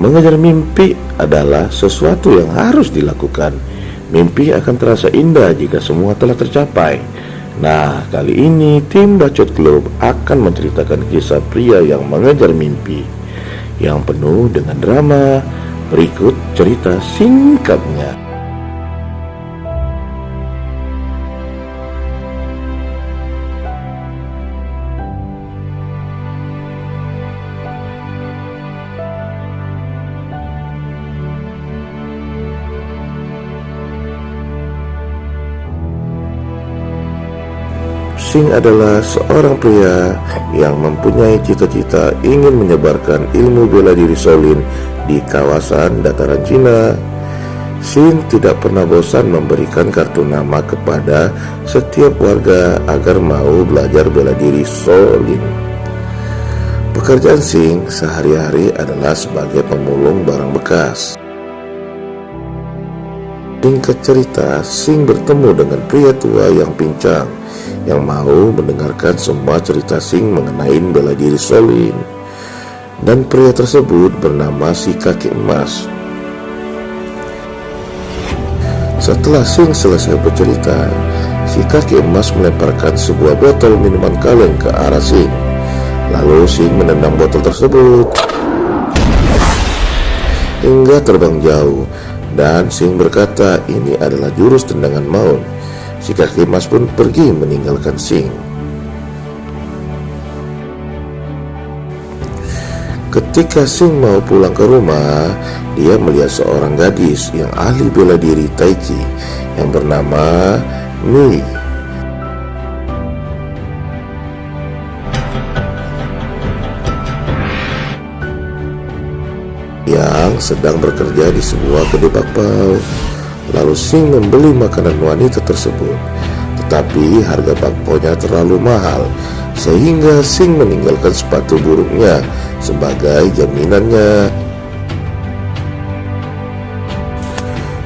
Mengejar mimpi adalah sesuatu yang harus dilakukan. Mimpi akan terasa indah jika semua telah tercapai. Nah, kali ini tim Bacot Club akan menceritakan kisah pria yang mengejar mimpi yang penuh dengan drama. Berikut cerita singkatnya. Sing adalah seorang pria yang mempunyai cita-cita ingin menyebarkan ilmu bela diri Shaolin di kawasan dataran Cina. Sing tidak pernah bosan memberikan kartu nama kepada setiap warga agar mau belajar bela diri Shaolin. Pekerjaan Sing sehari-hari adalah sebagai pemulung barang bekas. Singkat cerita, Sing bertemu dengan pria tua yang pincang yang mau mendengarkan semua cerita Sing mengenai bela diri Shaolin. Dan pria tersebut bernama si kaki emas. Setelah Sing selesai bercerita, si kaki emas melemparkan sebuah botol minuman kaleng ke arah Sing. Lalu Sing menendang botol tersebut hingga terbang jauh. Dan Sing berkata ini adalah jurus tendangan maut. Si kaki emas pun pergi meninggalkan Sing. Ketika Sing mau pulang ke rumah, dia melihat seorang gadis yang ahli bela diri Tai Chi yang bernama Mi, yang sedang bekerja di sebuah kedai bakpao. Lalu Sing membeli makanan wanita tersebut, tetapi harga bakponya terlalu mahal sehingga Sing meninggalkan sepatu burungnya sebagai jaminannya.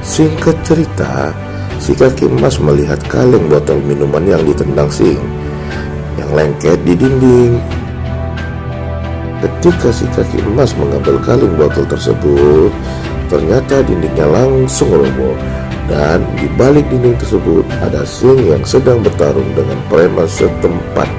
Singkat cerita, si kaki emas melihat kaleng botol minuman yang ditendang Sing yang lengket di dinding. Ketika si kaki emas mengambil kaleng botol tersebut, ternyata dindingnya langsung roboh, dan di balik dinding tersebut ada Sing yang sedang bertarung dengan preman setempat.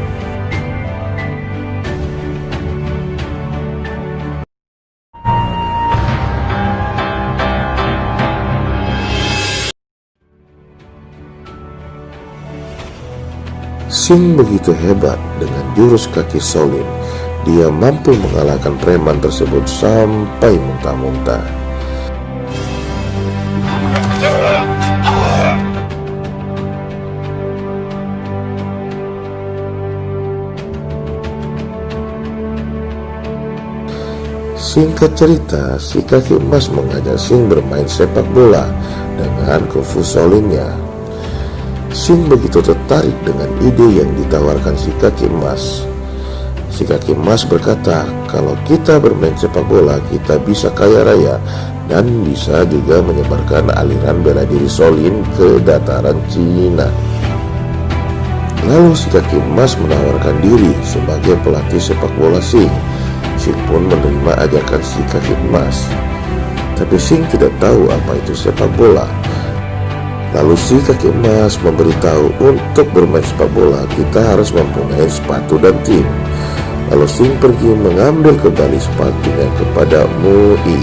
Sing begitu hebat dengan jurus kaki Shaolin. Dia mampu mengalahkan preman tersebut sampai muntah-muntah. Singkat cerita, si kaki emas mengajak Sing bermain sepak bola dengan kungfu Shaolinnya. Sing begitu tertarik dengan ide yang ditawarkan si kaki emas. Si kaki emas berkata, kalau kita bermain sepak bola, kita bisa kaya raya dan bisa juga menyebarkan aliran bela diri Shaolin ke dataran Cina. Lalu si kaki emas menawarkan diri sebagai pelatih sepak bola Sing. Sing pun menerima ajakan si kaki emas. Tapi Sing tidak tahu apa itu sepak bola. Lalu si kaki emas memberitahu untuk bermain sepak bola kita harus mempunyai sepatu dan tim. Lalu Sing pergi mengambil kembali sepatunya kepada Mui.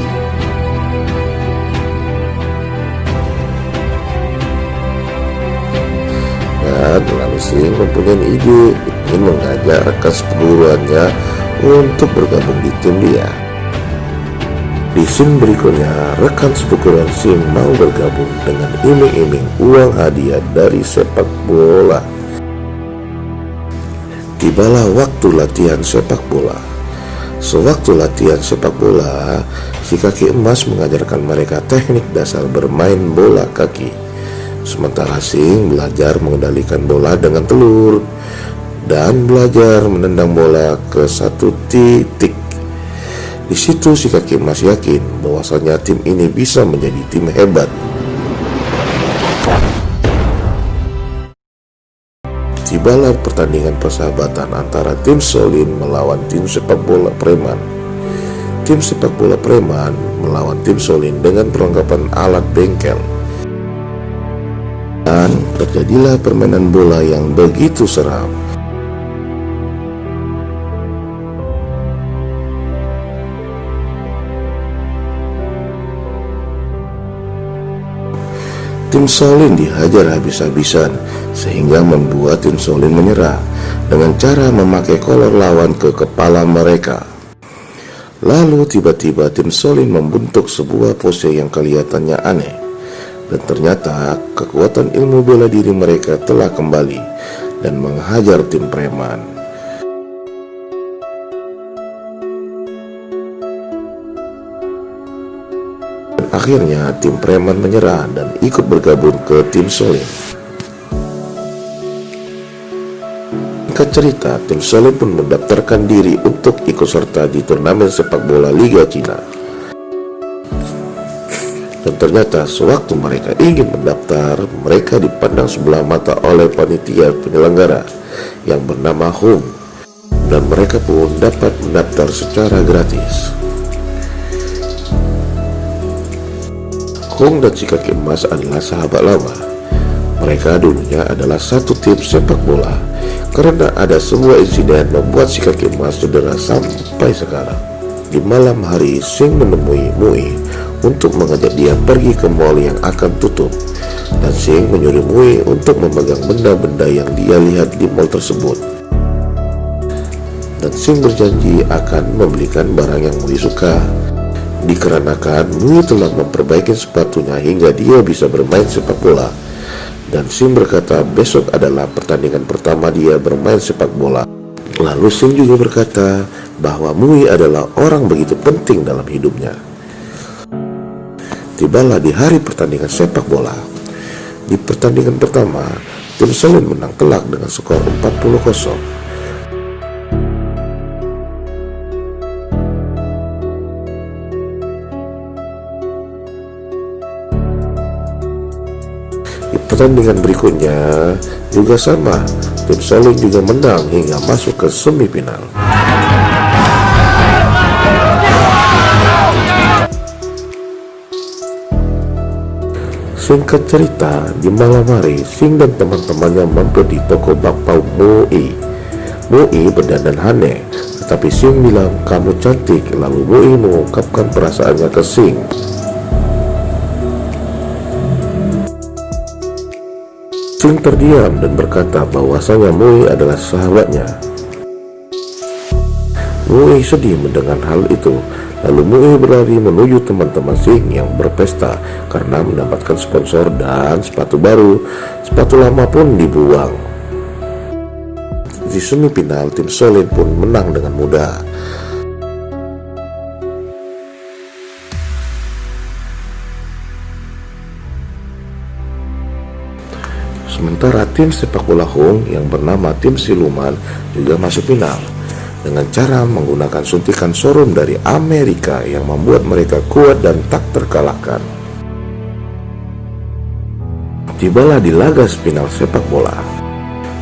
Dan lalu Sing mempunyai ide ingin mengajak rekan seperguruannya untuk bergabung di tim dia. Di scene berikutnya, rekan seperguruan Sing mau bergabung dengan iming-iming uang hadiah dari sepak bola. Tibalah waktu latihan sepak bola. Sewaktu latihan sepak bola, si kaki emas mengajarkan mereka teknik dasar bermain bola kaki. Sementara Sing belajar mengendalikan bola dengan telur dan belajar menendang bola ke satu titik. Di situ si kaki emas yakin bahwasanya tim ini bisa menjadi tim hebat. Tibalah pertandingan persahabatan antara tim Shaolin melawan tim sepak bola preman. tim sepak bola Preman melawan tim Solin dengan perlengkapan alat bengkel. Dan terjadilah permainan bola yang begitu seram. Tim Solin dihajar habis-habisan sehingga membuat tim Solin menyerah dengan cara memakai kolor lawan ke kepala mereka. Lalu tiba-tiba tim Solin membentuk sebuah pose yang kelihatannya aneh, dan ternyata kekuatan ilmu bela diri mereka telah kembali dan menghajar tim Preman. Akhirnya tim Preman menyerah dan ikut bergabung ke tim Solin. Singkat cerita, tim Solin pun mendaftarkan diri untuk ikut serta di turnamen sepak bola Liga Cina. Dan ternyata sewaktu mereka ingin mendaftar, mereka dipandang sebelah mata oleh panitia penyelenggara yang bernama Hong, dan mereka pun dapat mendaftar secara gratis. Hong dan si kaki emas adalah sahabat lama. Mereka dulunya adalah satu tim sepak bola. Karena ada sebuah insiden membuat si kaki emas cedera sampai sekarang. Di malam hari, Sing menemui Mui untuk mengajak dia pergi ke mall yang akan tutup. Dan Sing menyuruh Mui untuk memegang benda-benda yang dia lihat di mall tersebut. Dan Sing berjanji akan membelikan barang yang Mui suka, dikarenakan Mui telah memperbaiki sepatunya hingga dia bisa bermain sepak bola. Dan Sing berkata besok adalah pertandingan pertama dia bermain sepak bola. Lalu Sing juga berkata bahwa Mui adalah orang begitu penting dalam hidupnya. Tibalah di hari pertandingan sepak bola. Di pertandingan pertama, tim Solin menang telak dengan skor 40-0. Di pertandingan berikutnya juga sama, tim Solin juga menang hingga masuk ke semifinal. Singkat cerita, di malam hari, Sing dan teman-temannya mampir di toko bakpao Mui. Mui berdandan aneh, tetapi Sing bilang kamu cantik, lalu Mui mengungkapkan perasaannya ke Sing. Sing terdiam dan berkata bahwasanya Mui adalah sahabatnya. Mui sedih mendengar hal itu. Lalu Mui berlari menuju teman-teman Sing yang berpesta karena mendapatkan sponsor dan sepatu baru. Sepatu lama pun dibuang. Di semifinal, tim Solin pun menang dengan mudah. Sementara tim sepak bola Hong yang bernama tim Siluman juga masuk final dengan cara menggunakan suntikan serum dari Amerika yang membuat mereka kuat dan tak terkalahkan. Tibalah di laga final sepak bola.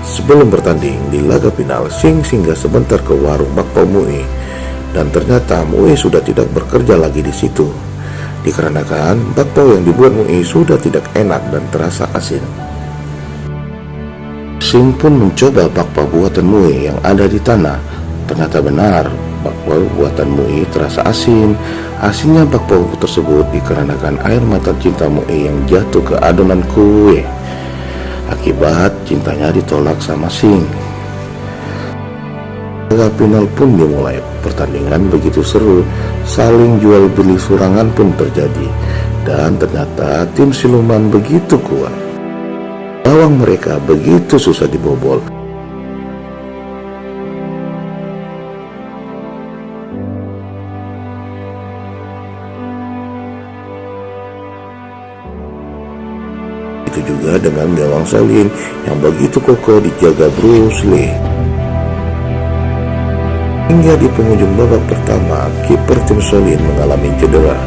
Sebelum bertanding di laga final, Sing singgah sebentar ke warung bakpao Mui, dan ternyata Mui sudah tidak bekerja lagi di situ, dikarenakan bakpao yang dibuat Mui sudah tidak enak dan terasa asin. Sing pun mencoba bakpao buatan Mui yang ada di tanah. Ternyata benar, bakpao buatan Mui terasa asin. Asinnya bakpao tersebut dikarenakan air mata cinta Mui yang jatuh ke adonan kue. Akibat cintanya ditolak sama Sing. Laga final pun dimulai. Pertandingan begitu seru, saling jual beli surangan pun terjadi. Dan ternyata tim Siluman begitu kuat. Gawang mereka begitu susah dibobol. Itu juga dengan gawang Solin yang begitu kokoh dijaga Bruce Lee. Hingga di penghujung babak pertama, kiper tim Solin mengalami cedera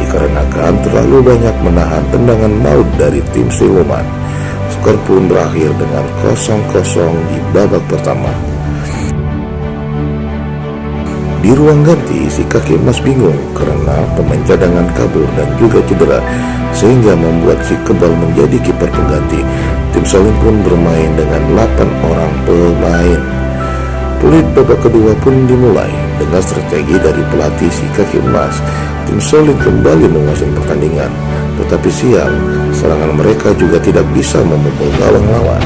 dikarenakan terlalu banyak menahan tendangan maut dari tim Siluman. Skor pun berakhir dengan 0-0 di babak pertama. Di ruang ganti, si kaki emas bingung karena pemain cadangan kabur dan juga cedera, sehingga membuat si kebal menjadi kiper pengganti. Tim Solin pun bermain dengan 8 orang pemain. Peluit babak kedua pun dimulai dengan strategi dari pelatih si kaki emas. Tim Solin kembali menguasai pertandingan, tetapi siang serangan mereka juga tidak bisa membobol gawang lawan.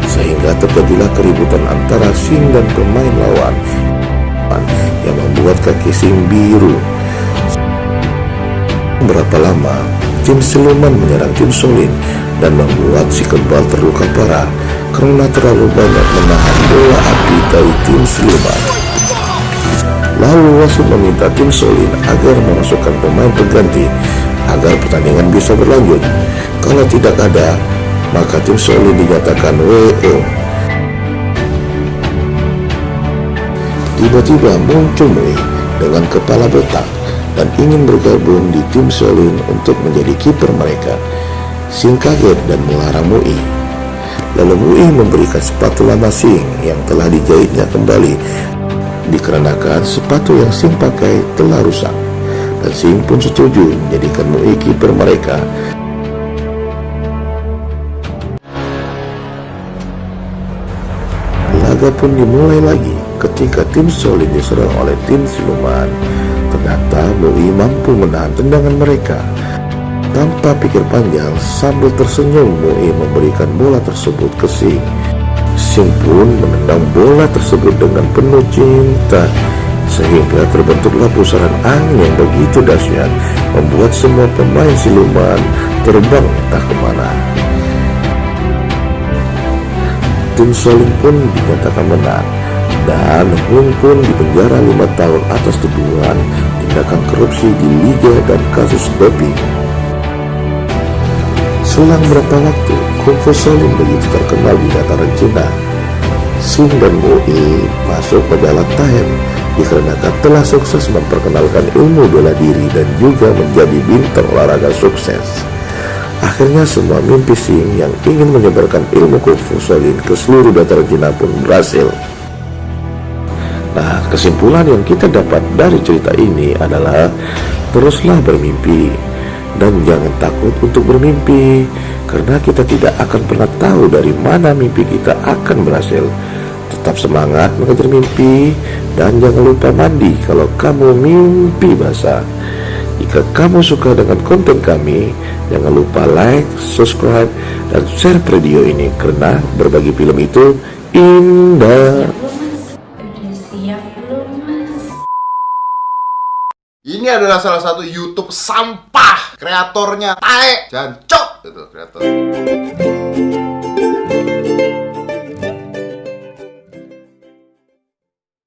Sehingga terjadilah keributan antara Sing dan pemain lawan yang membuat kaki Sing biru. Berapa lama tim siluman menyerang tim Solin dan membuat si kebal terluka parah karena terlalu banyak menahan bola api dari tim siluman. Lalu wasit meminta tim Solin agar memasukkan pemain pengganti agar pertandingan bisa berlanjut. Kalau tidak ada, maka tim Solin dinyatakan WO. Tiba-tiba muncul Mui dengan kepala botak dan ingin bergabung di tim Solin untuk menjadi kiper mereka. Sing kaget dan melarang Mui. Lalu Mui memberikan sepatu lama Sing yang telah dijahitnya kembali, dikarenakan sepatu yang Sing pakai telah rusak, dan Sing pun setuju menjadikan Mui kiper mereka. Laga pun dimulai lagi ketika tim Solin diserang oleh tim siluman. Ternyata Mui mampu menahan tendangan mereka. Tanpa pikir panjang, sambil tersenyum Mui memberikan bola tersebut ke Sing. Sing pun menendang bola tersebut dengan penuh cinta, sehingga terbentuklah pusaran angin yang begitu dahsyat, membuat semua pemain siluman terbang entah kemana. Tim Solin pun dinyatakan menang, dan Hung pun dipenjara 5 tahun atas tuduhan tindakan korupsi di liga dan kasus doping. Selang berapa waktu, Kung Fu Solin begitu terkenal di dataran Cina. Sing dan Mui masuk majalah Time dikarenakan telah sukses memperkenalkan ilmu bela diri dan juga menjadi bintang olahraga sukses. Akhirnya semua mimpi Sing yang ingin menyebarkan ilmu Kung Fu Solin ke seluruh dataran Cina pun berhasil. Nah, kesimpulan yang kita dapat dari cerita ini adalah teruslah bermimpi dan jangan takut untuk bermimpi, karena kita tidak akan pernah tahu dari mana mimpi kita akan berhasil. Tetap semangat mengejar mimpi dan jangan lupa mandi kalau kamu mimpi basah. Jika kamu suka dengan konten kami, jangan lupa like, subscribe, dan share video ini karena berbagi film itu indah. Ini adalah salah satu YouTube sampah, kreatornya tae, jancok gitu kreator.